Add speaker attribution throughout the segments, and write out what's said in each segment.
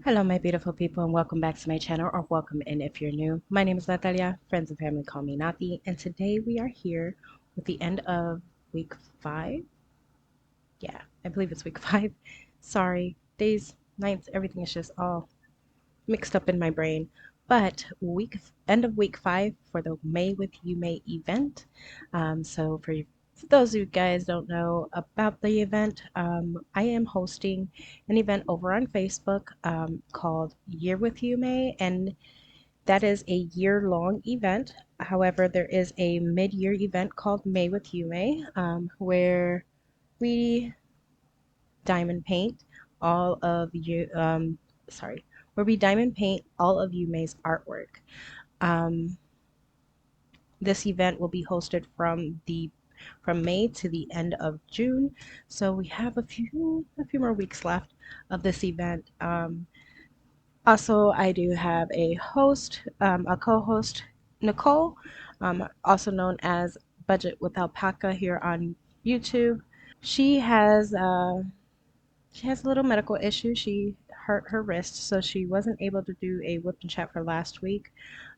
Speaker 1: Hello, my beautiful people, and welcome back to my channel, or welcome in if you're new. My name is Natalia. Friends and family call me Nati, and today we are here with the end of week 5. Yeah, I believe it's week 5. Sorry, days, nights, everything is just all mixed up in my brain. But end of week 5 for the May with Yuumei event. So for those of you guys don't know about the event, I am hosting an event over on Facebook called Year with Yuumei, and that is a year-long event. However, there is a mid-year event called May with Yuumei, where we diamond paint all of you. Sorry, where we diamond paint all of Yuumei's artwork. Um, this event will be hosted from May to the end of June, so we have a few more weeks left of this event. Also, I do have a co-host, Nicole, also known as Budget with Alpaca here on YouTube. She has she has a little medical issue. She hurt her wrist, so she wasn't able to do a whip and chat for last week.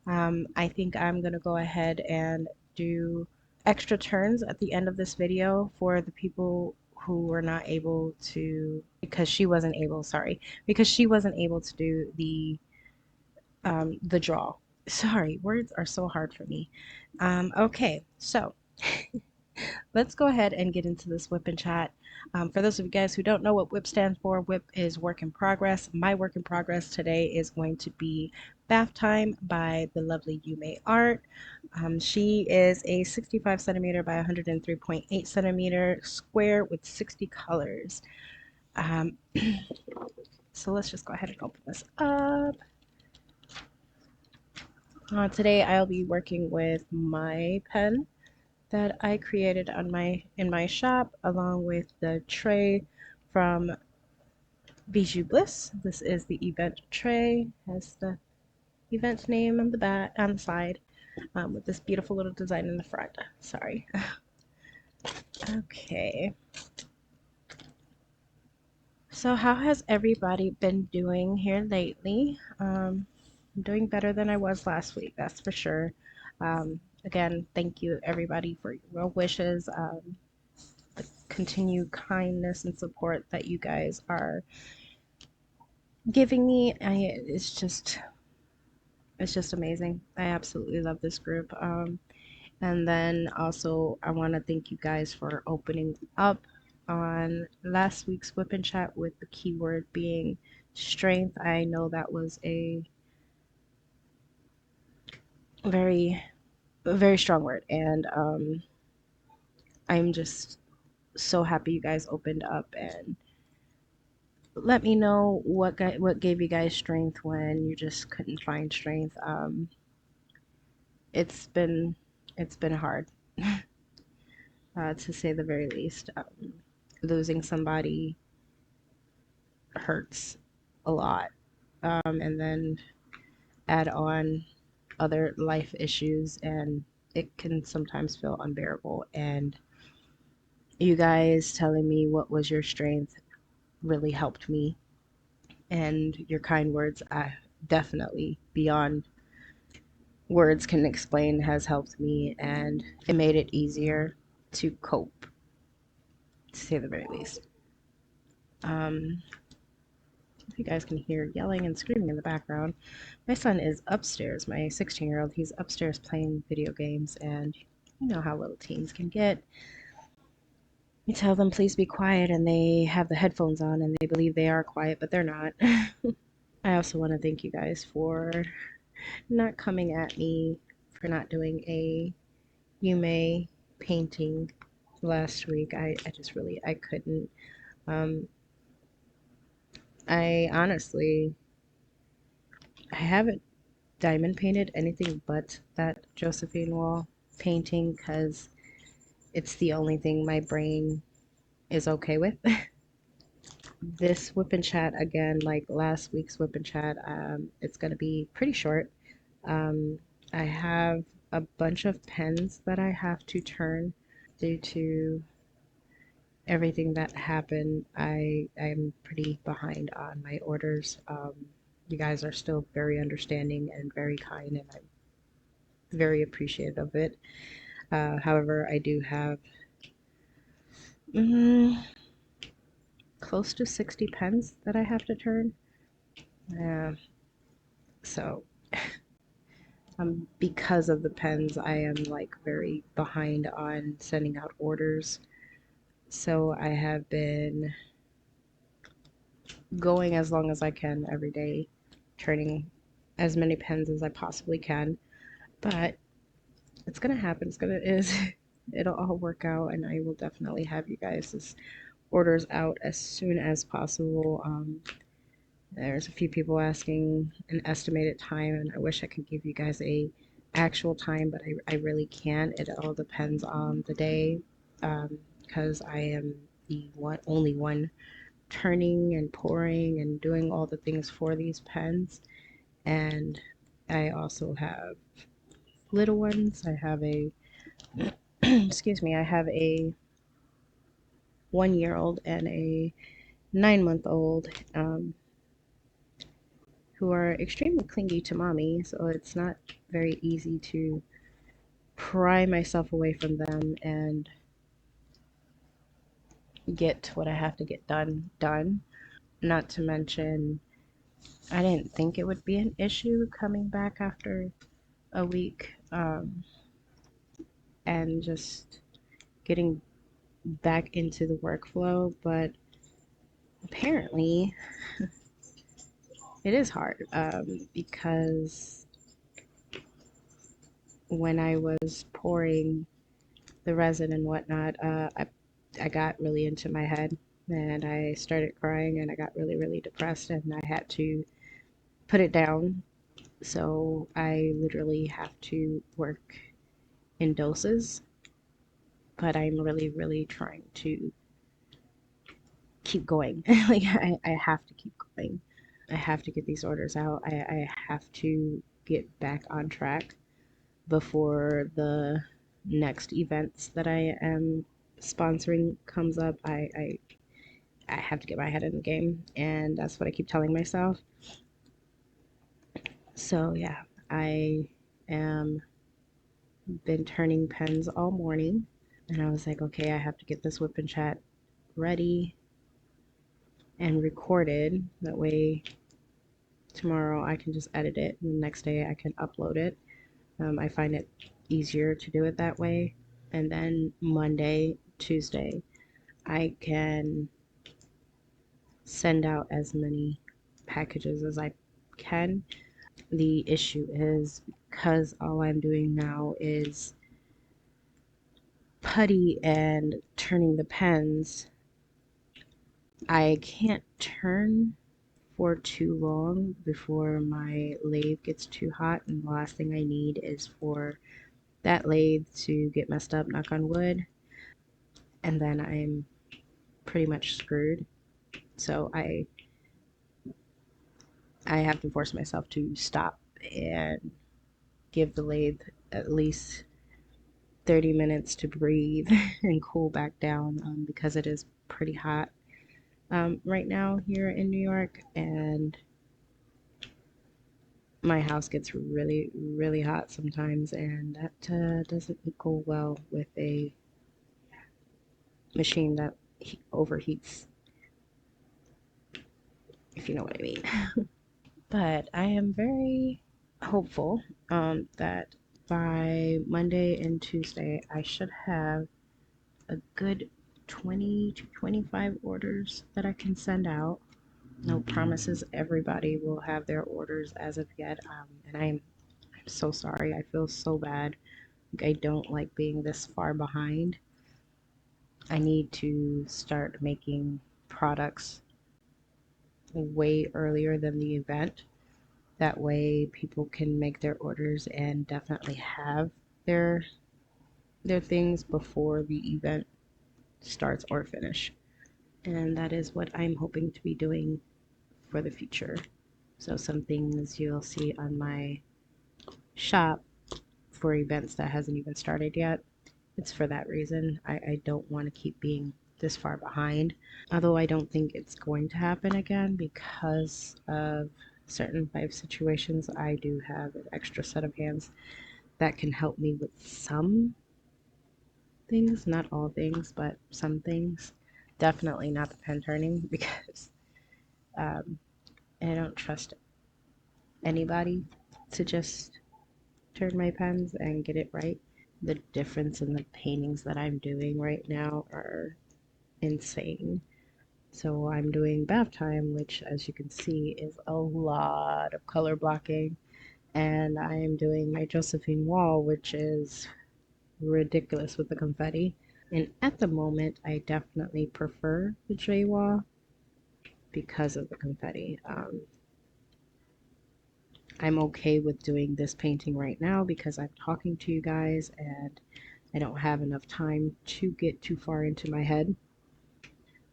Speaker 1: I think I'm gonna go ahead and do extra turns at the end of this video for the people who were not able to, because she wasn't able to do the draw. Sorry, words are so hard for me. Okay, so let's go ahead and get into this WIP and chat. For those of you guys who don't know what WIP stands for, WIP is work in progress. My work in progress today is going to be Bath Time by the lovely Yuumei Art. She is a 65 centimeter by 103.8 centimeter square with 60 colors. Um, so let's just go ahead and open this up. Today I'll be working with my pen that I created in my shop, along with the tray from Bijou Bliss. This is the event tray, has the event name on the back on the side, with this beautiful little design in the front. Sorry. Okay. So how has everybody been doing here lately? I'm doing better than I was last week, that's for sure. Again, thank you everybody for your well wishes. The continued kindness and support that you guys are giving me. It's just amazing. I absolutely love this group. And then also I want to thank you guys for opening up on last week's whip and chat with the keyword being strength. I know that was a very very strong word, and I'm just so happy you guys opened up and let me know what gave you guys strength when you just couldn't find strength. It's been it's been hard, to say the very least. Losing somebody hurts a lot, and then add on other life issues, and it can sometimes feel unbearable. And you guys telling me what was your strength really helped me, and your kind words, I definitely beyond words can explain, has helped me, and it made it easier to cope, to say the very least. If you guys can hear yelling and screaming in the background, my son is upstairs. My 16-year-old, he's upstairs playing video games, and you know how little teens can get. You tell them please be quiet, and they have the headphones on, and they believe they are quiet, but they're not. I also want to thank you guys for not coming at me for not doing a Yuumei painting last week. I just really, I couldn't. Um, I honestly, I haven't diamond painted anything but that Josephine wall painting because it's the only thing my brain is okay with. This whip and chat, again, like last week's whip and chat, it's going to be pretty short. I have a bunch of pens that I have to turn due to everything that happened. I'm pretty behind on my orders. You guys are still very understanding and very kind, and I'm very appreciative of it. However, I do have mm, close to 60 pens that I have to turn. So because of the pens, I am like very behind on sending out orders. So I have been going as long as I can every day, turning as many pens as I possibly can. But it's gonna happen. It'll all work out, and I will definitely have you guys' orders out as soon as possible. There's a few people asking an estimated time, and I wish I could give you guys a actual time, but I really can't. It all depends on the day, because I am the only one turning and pouring and doing all the things for these pens. And I also have little ones. I have a excuse me, I have a 1 year old and a 9 month old, who are extremely clingy to mommy, so it's not very easy to pry myself away from them and get what I have to get done. Not to mention, I didn't think it would be an issue coming back after a week, and just getting back into the workflow, but apparently it is hard, because when I was pouring the resin and whatnot, I got really into my head and I started crying and I got really, really depressed and I had to put it down. So I literally have to work in doses, but I'm really, really trying to keep going. Like I have to keep going. I have to get these orders out. I have to get back on track before the next events that I am sponsoring comes up. I have to get my head in the game, and that's what I keep telling myself. So yeah, I am been turning pens all morning, and I was like, okay, I have to get this WIP and chat ready and recorded. That way, tomorrow I can just edit it, and the next day I can upload it. I find it easier to do it that way. And then Monday, Tuesday, I can send out as many packages as I can. The issue is because all I'm doing now is putty and turning the pens, I can't turn for too long before my lathe gets too hot, and the last thing I need is for that lathe to get messed up, knock on wood, and then I'm pretty much screwed. So I have to force myself to stop and give the lathe at least 30 minutes to breathe and cool back down, because it is pretty hot, right now here in New York, and my house gets really, really hot sometimes, and that doesn't equal well with a machine that overheats, if you know what I mean. But I am very hopeful, that by Monday and Tuesday I should have a good 20 to 25 orders that I can send out. No promises everybody will have their orders as of yet, and I'm so sorry. I feel so bad. Like, I don't like being this far behind. I need to start making products way earlier than the event. That way people can make their orders and definitely have their their things before the event starts or finish. And that is what I'm hoping to be doing for the future. So some things you'll see on my shop for events that hasn't even started yet. It's for that reason. I don't want to keep being this far behind. Although I don't think it's going to happen again because of certain life situations, I do have an extra set of hands that can help me with some things, not all things, but some things. Definitely not the pen turning because um, I don't trust anybody to just turn my pens and get it right. The difference in the paintings that I'm doing right now are insane. So I'm doing bath time, which as you can see is a lot of color blocking. And I am doing my Josephine wall, which is ridiculous with the confetti. And at the moment, I definitely prefer the J wall because of the confetti. I'm okay with doing this painting right now because I'm talking to you guys and I don't have enough time to get too far into my head.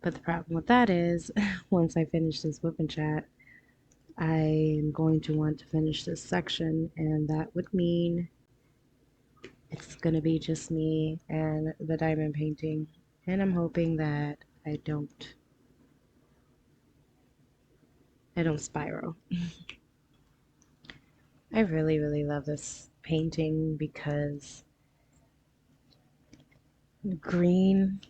Speaker 1: But the problem with that is, once I finish this whip and chat, I am going to want to finish this section, and that would mean it's gonna be just me and the diamond painting. And I'm hoping that I don't I don't spiral. I really, really love this painting because green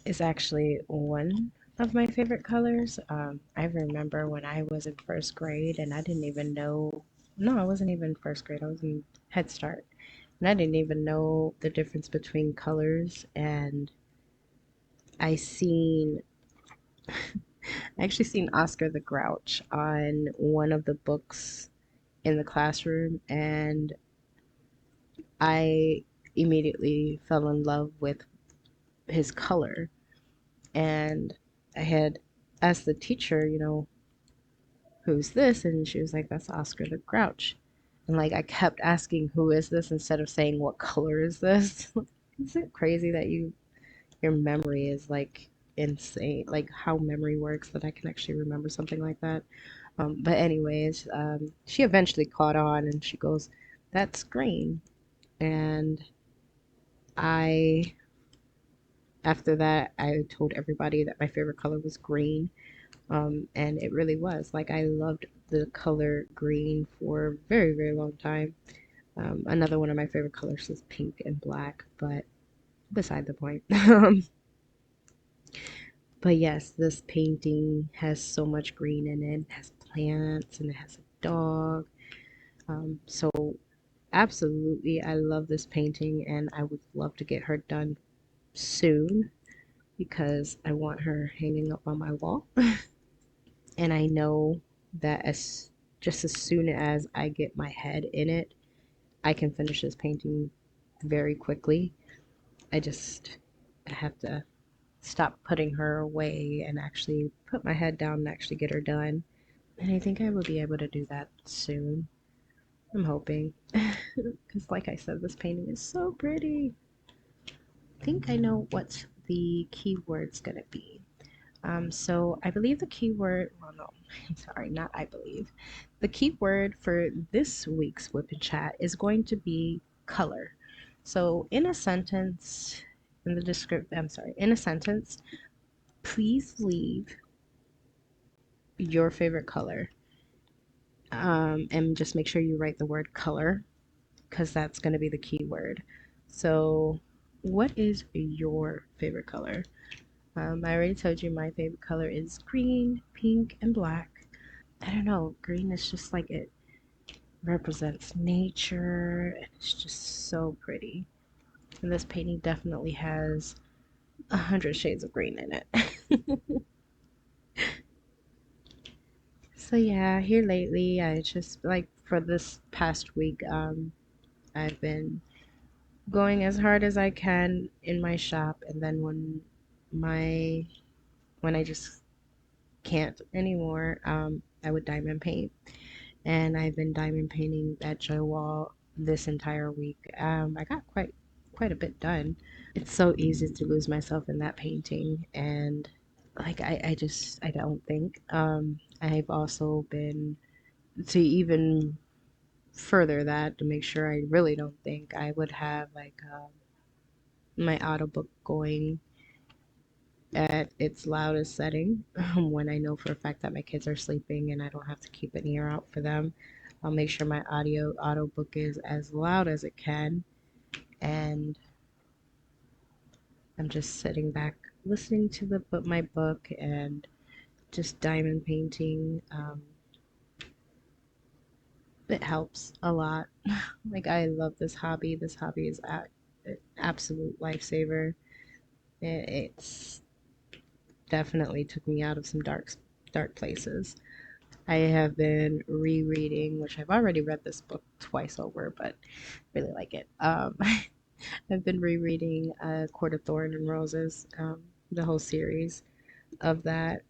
Speaker 1: is actually one of my favorite colors. I remember when I was in first grade and I didn't even know, no, I wasn't even first grade, I was in Head Start. And I didn't even know the difference between colors. And I seen, I actually seen Oscar the Grouch on one of the books in the classroom, and I immediately fell in love with his color. And I had asked the teacher, who's this? And she was like, that's Oscar the Grouch. And like I kept asking, who is this, instead of saying, what color is this? Is it crazy that your memory is like insane, like how memory works, that I can actually remember something like that? But anyways, she eventually caught on and she goes, that's green. And I, after that, I told everybody that my favorite color was green. And it really was. Like, I loved the color green for a very, very long time. Another one of my favorite colors is pink and black, but beside the point. But yes, this painting has so much green in it. It has plants and it has a dog. So absolutely, I love this painting and I would love to get her done soon because I want her hanging up on my wall. And I know that as just as soon as I get my head in it, I can finish this painting very quickly. I have to stop putting her away and actually put my head down and actually get her done. And I think I will be able to do that soon. I'm hoping. Because, like I said, this painting is so pretty. I think I know what the keyword's gonna be. So I believe the keyword, well, no, sorry, not I believe. The keyword for this week's Whip and Chat is going to be color. So in a sentence, in the description, I'm sorry, in a sentence, please leave your favorite color. And just make sure you write the word color because that's going to be the keyword. So, what is your favorite color? I already told you my favorite color is green, pink, and black. I don't know, green is just like it represents nature and it's just so pretty. And this painting definitely has 100 shades of green in it. So yeah, here lately, I just like for this past week, I've been going as hard as I can in my shop, and then my when I just can't anymore, I would diamond paint. And I've been diamond painting that joy wall this entire week. I got quite a bit done. It's so easy to lose myself in that painting, and like I don't think. I've also been to even further that to make sure I really don't think, I would have like my auto book going at its loudest setting when I know for a fact that my kids are sleeping and I don't have to keep an ear out for them. I'll make sure my auto book is as loud as it can, and I'm just sitting back listening to my book and just diamond painting. It helps a lot. Like, I love this hobby. This hobby is an absolute lifesaver. It's definitely took me out of some dark places. I have been rereading, which I've already read this book twice over, but really like it. I've been rereading Court of Thorn and Roses, the whole series of that,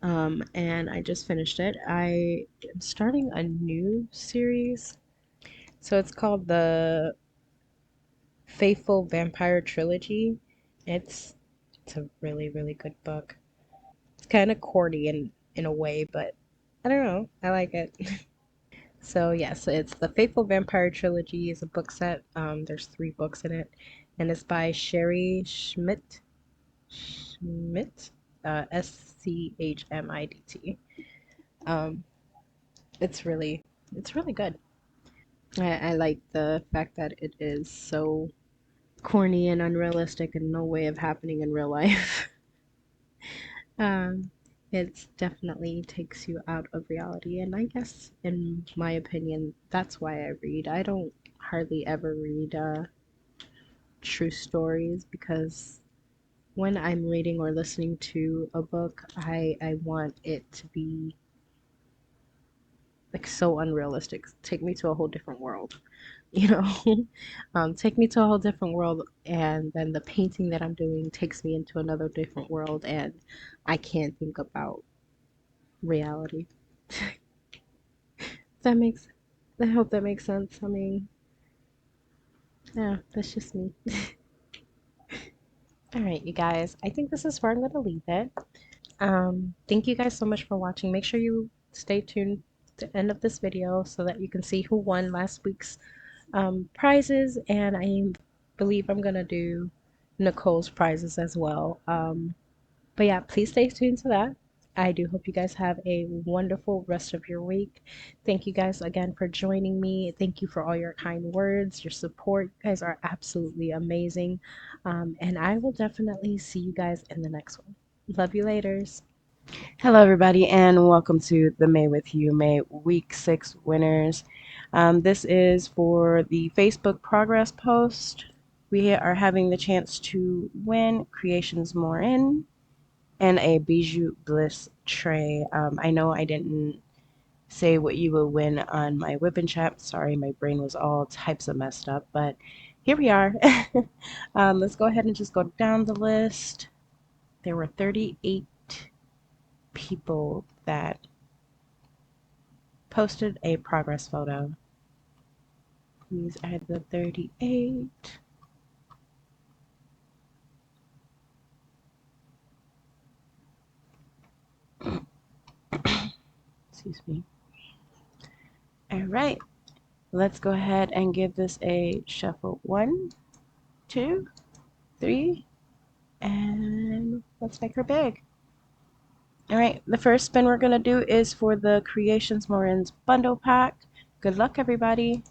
Speaker 1: and I just finished it. I am starting a new series, so it's called the Faithful Vampire Trilogy. It's it's a really good book. It's kind of corny in a way, but I don't know. I like it. So yes, it's the Faithful Vampire Trilogy is a book set. There's 3 books in it, and it's by Sherry Schmidt. Schmidt, Schmidt. Um, it's really good. I like the fact that it is so corny and unrealistic and no way of happening in real life. Um, it definitely takes you out of reality, and I guess, in my opinion, that's why I read. I don't hardly ever read true stories because when I'm reading or listening to a book, I want it to be like so unrealistic. Take me to a whole different world, you know? Take me to a whole different world, and then the painting that I'm doing takes me into another different world, and I can't think about reality. That makes, I hope that makes sense. I mean, yeah, that's just me. All right, you guys, I think this is where I'm going to leave it. Thank you guys so much for watching. Make sure you stay tuned to the end of this video so that you can see who won last week's prizes, and I believe I'm going to do Nicole's prizes as well. But yeah, please stay tuned to that. I do hope you guys have a wonderful rest of your week. Thank you guys again for joining me. Thank you for all your kind words, your support. You guys are absolutely amazing. And I will definitely see you guys in the next one. Love you laters.
Speaker 2: Hello, everybody, and welcome to the May with Yuumei Week 6 winners. This is for the Facebook progress post. We are having the chance to win Creationz more in and a Bijou Bliss tray. I know I didn't say what you will win on my WIP and chat. Sorry, my brain was all types of messed up, but here we are. Let's go ahead and just go down the list. There were 38 people that posted a progress photo. These are the 38. Excuse me. All right, let's go ahead and give this a shuffle. 1, 2, 3, and let's make her big. All right, the first spin we're gonna do is for the Creationz Morin's bundle pack. Good luck, everybody.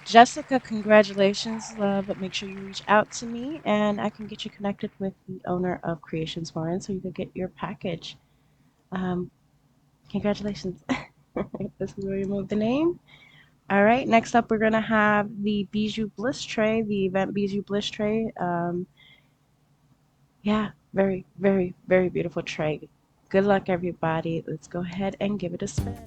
Speaker 2: Jessica, congratulations, love. But make sure you reach out to me and I can get you connected with the owner of Creationz Morin so you can get your package. Um, Congratulations. This is where you move the name. All right, next up we're going to have the Bijou Bliss tray, the event Bijou Bliss tray. Yeah, very beautiful tray. Good luck, everybody. Let's go ahead and give it a spin.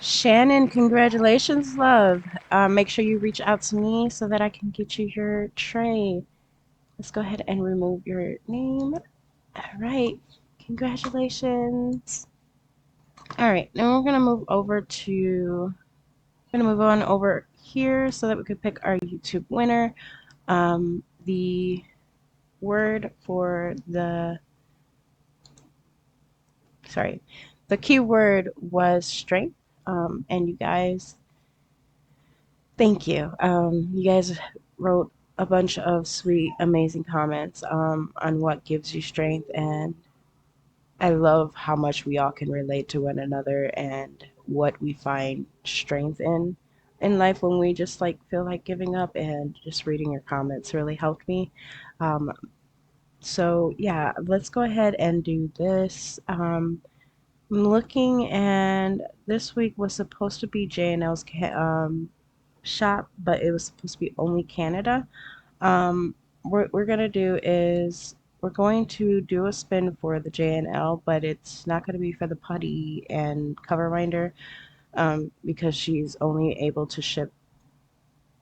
Speaker 2: Shannon, congratulations, love. Make sure you reach out to me so that I can get you your tray. Let's go ahead and remove your name. All right. Congratulations. All right. Now we're going to move over to, going to move on over here so that we could pick our YouTube winner. The word for the, sorry, the keyword was strength. And you guys, thank you. You guys wrote a bunch of sweet, amazing comments on what gives you strength, and I love how much we all can relate to one another and what we find strength in life when we just like feel like giving up. And just reading your comments really helped me. Um, so yeah, let's go ahead and do this. I'm looking, and this week was supposed to be J&L's shop, but it was supposed to be only Canada. What we're gonna do is we're going to do a spin for the J&L, but it's not going to be for the putty and cover binder because she's only able to ship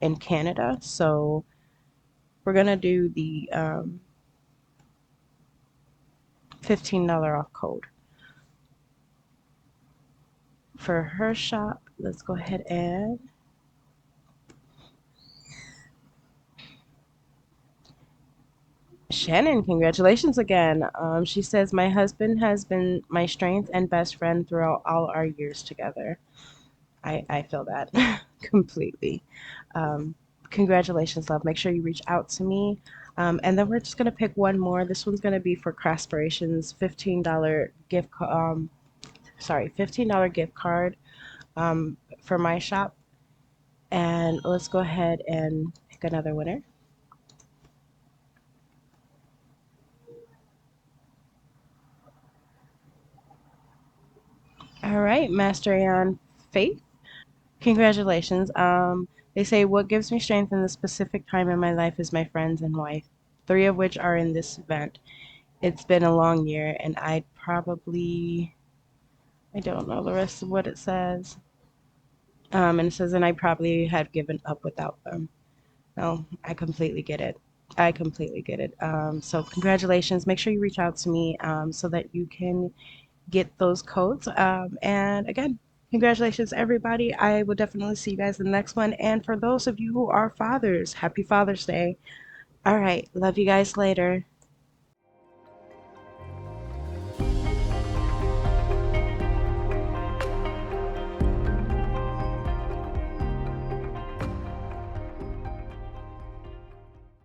Speaker 2: in Canada. So we're gonna do the $15 off code for her shop. Let's go ahead and Shannon, congratulations again. She says, my husband has been my strength and best friend throughout all our years together. I feel that completely. Um, Congratulations, love. Make sure you reach out to me. And then we're just going to pick one more. This one's going to be for Craftsperations, $15 $15 gift card for my shop. And let's go ahead and pick another winner. All right, Master Aeon Faith. Congratulations. They say what gives me strength in this specific time in my life is my friends and wife, three of which are in this event. It's been a long year, and I don't know the rest of what it says. And it says, and I probably had given up without them. No, I completely get it. I completely get it. So congratulations. Make sure you reach out to me so that you can get those codes. And again, congratulations, everybody. I will definitely see you guys in the next one. And for those of you who are fathers, happy Father's Day. All right. Love you guys later.